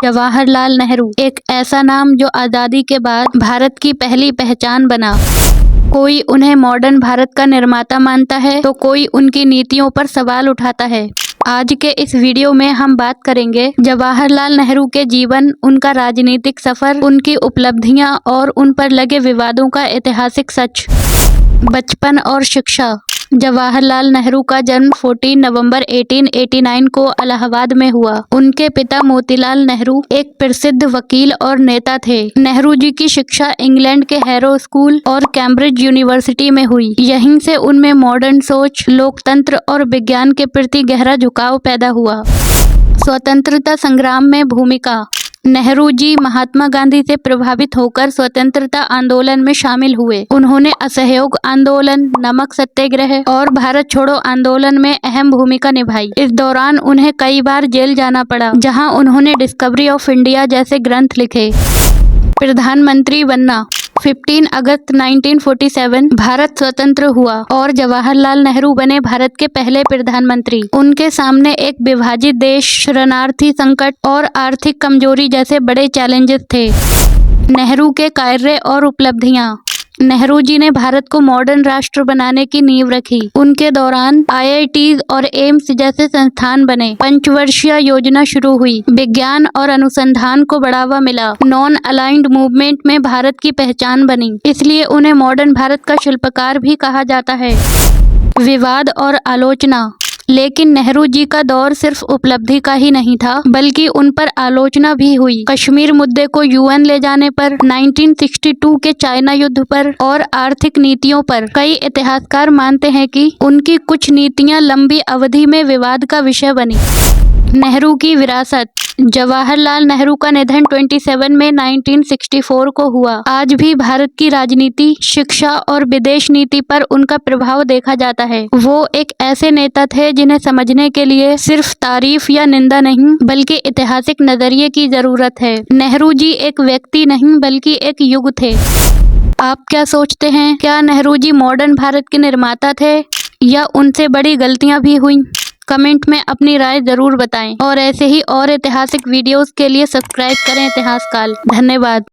जवाहरलाल नेहरू एक ऐसा नाम जो आज़ादी के बाद भारत की पहली पहचान बना। कोई उन्हें मॉडर्न भारत का निर्माता मानता है तो कोई उनकी नीतियों पर सवाल उठाता है। आज के इस वीडियो में हम बात करेंगे जवाहरलाल नेहरू के जीवन, उनका राजनीतिक सफर, उनकी उपलब्धियां और उन पर लगे विवादों का ऐतिहासिक सच। बचपन और शिक्षा। जवाहरलाल नेहरू का जन्म 14 नवंबर 1889 को इलाहाबाद में हुआ। उनके पिता मोतीलाल नेहरू एक प्रसिद्ध वकील और नेता थे। नेहरू जी की शिक्षा इंग्लैंड के हैरो स्कूल और कैम्ब्रिज यूनिवर्सिटी में हुई। यहीं से उनमें मॉडर्न सोच, लोकतंत्र और विज्ञान के प्रति गहरा झुकाव पैदा हुआ। स्वतंत्रता संग्राम में भूमिका। नेहरू जी महात्मा गांधी से प्रभावित होकर स्वतंत्रता आंदोलन में शामिल हुए। उन्होंने असहयोग आंदोलन, नमक सत्याग्रह और भारत छोड़ो आंदोलन में अहम भूमिका निभाई। इस दौरान उन्हें कई बार जेल जाना पड़ा, जहां उन्होंने डिस्कवरी ऑफ इंडिया जैसे ग्रंथ लिखे। प्रधानमंत्री बनना। 15 अगस्त 1947 भारत स्वतंत्र हुआ और जवाहरलाल नेहरू बने भारत के पहले प्रधानमंत्री। उनके सामने एक विभाजित देश, शरणार्थी संकट और आर्थिक कमजोरी जैसे बड़े चैलेंजेस थे। नेहरू के कार्य और उपलब्धियां। नेहरू जी ने भारत को मॉडर्न राष्ट्र बनाने की नींव रखी। उनके दौरान IITs और एम्स जैसे संस्थान बने। पंचवर्षीय योजना शुरू हुई। विज्ञान और अनुसंधान को बढ़ावा मिला। नॉन अलाइंड मूवमेंट में भारत की पहचान बनी, इसलिए उन्हें मॉडर्न भारत का शिल्पकार भी कहा जाता है। विवाद और आलोचना। लेकिन नेहरू जी का दौर सिर्फ उपलब्धि का ही नहीं था, बल्कि उन पर आलोचना भी हुई। कश्मीर मुद्दे को UN ले जाने पर, 1962 के चाइना युद्ध पर और आर्थिक नीतियों पर। कई इतिहासकार मानते हैं कि उनकी कुछ नीतियां लंबी अवधि में विवाद का विषय बनी। नेहरू की विरासत। जवाहरलाल नेहरू का निधन 27 मई 1964 को हुआ। आज भी भारत की राजनीति, शिक्षा और विदेश नीति पर उनका प्रभाव देखा जाता है। वो एक ऐसे नेता थे जिन्हें समझने के लिए सिर्फ तारीफ या निंदा नहीं, बल्कि ऐतिहासिक नजरिए की जरूरत है। नेहरू जी एक व्यक्ति नहीं, बल्कि एक युग थे। आप क्या सोचते हैं? क्या नेहरू जी मॉडर्न भारत के निर्माता थे या उनसे बड़ी गलतियां भी हुई? कमेंट में अपनी राय जरूर बताएं और ऐसे ही और ऐतिहासिक वीडियोस के लिए सब्सक्राइब करें इतिहास काल। धन्यवाद।